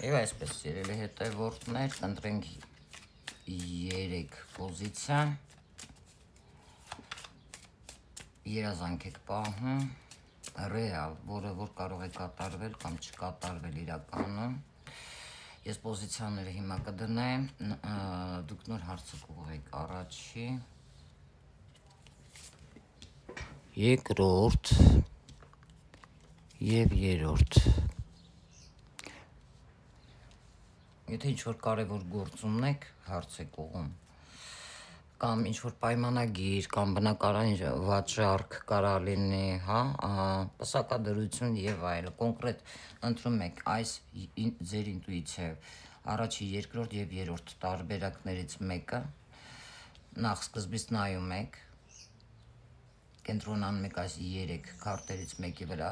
Եվ այսպես երևի հետևորդներ, կընտրենք 3 պոզիցիա, երազանք եք պահում, ռեալ, որը որ կարող է կատարվել կամ չկատարվել իրականում, ես պոզիցիաները հիմա կդնեմ, դուք նոր հարցը կուղեք առաջի, երկրորդ և երրորդ, եթե ինչ-որ կարևոր գործում եք, հարց եք ուղում, կամ ինչ-որ պայմանագիր, կամ բնակարան վաճառք կարա լինի, պսակադրություն և այլը, կոնկրետ ընտրում եք այս ձեր ինտուիցիայով, առաջի, երկրորդ և երրորդ տարբերակներից մեկը, նախ սկզբից նայում եք, կենտրոնանում եք այս 3 քարտերից մեկի վրա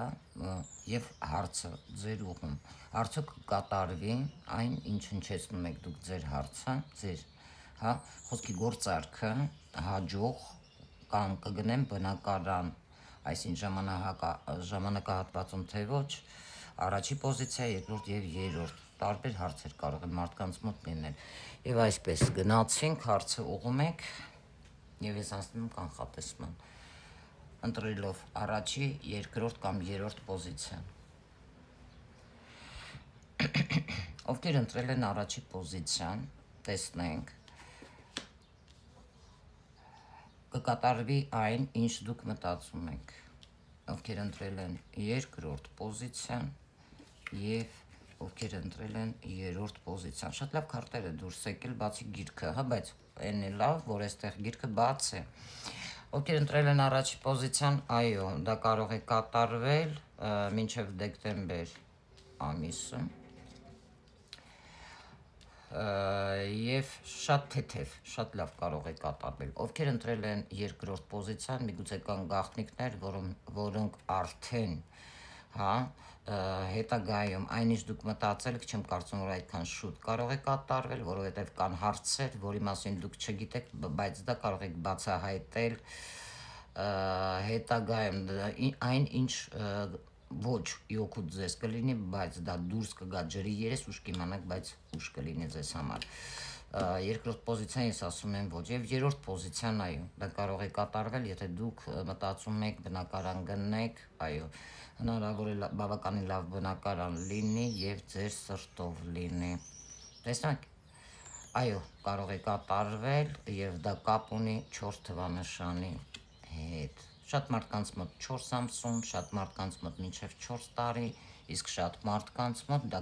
և հարցը ձեր ուղում, արդյոք կկատարվի այն, ինչ հնչեցնում եք դուք ձեր հարցը, խոսքի գործարքը հաջող կամ կգնեմ բնակարան, այսինքն ժամանակահատվածում թե ոչ, առաջի պոզիցիա, երկրորդ և երրորդ, տարբեր հարցեր կարող են մարդկանց մոտ լինել, և այսպես գնացինք, հարցը ուղում եք, և ես անցնում եմ կանխատեսման, ընտրելով առաջի, երկրորդ կամ երրորդ պոզիցիա, ովքեր ընտրել են առաջի պոզիցիան, տեսնենք, կկատարվի այն, ինչ դուք մտածում եք, ովքեր ընտրել են երկրորդ պոզիցիան և ովքեր ընտրել են երրորդ պոզիցիան, շատ լավ քարտեր է դուրս եկել բացի գիրքը, բայց այն է լավ, որ այստեղ գիրքը բաց է, ովքեր ընտրել են առաջի պոզիցիան, այո, դա կարող է կատարվել մինչև դեկտեմբեր ամիսը, և շատ թեթև, շատ լավ կարող է կատարվել, ովքեր ընտրել են երկրորդ պոզիցիան, միգուցե կան գաղտնիքներ, որոնք արդեն, հետագայում, այն ինչ դուք մտածել եք, չեմ կարծում, որ այդքան շուտ կարող է կատարվել, որովհետև կան հարցեր, որի մասին դուք չգիտեք, բայց դա կարող եք բացահայտել հետագայում, այն ինչ ոչ իօգուտ ձեզ կլինի, բայց դա դուրս կգա ջրի երես, ուշ կիմանաք, բայց ուշ կլինի ձեզ համար, երկրորդ պոզիցիան ես ասում եմ ոչ, և երրորդ պոզիցիան այո, դա կարող է կատարվել, եթե դուք մտածում եք բնակարան գնեք, այո, հնարավոր է բավականին լավ բնակարան լինի և ձեր սրտով լինի, տեսնեք, այո, կարող է կատարվել և դա կապ ունի 4 թվանշանի հետ, շատ մարդկանց մոտ 4 ամսում, շատ մարդկանց մոտ մինչև 4 տարի, իսկ շատ մարդկանց մոտ դա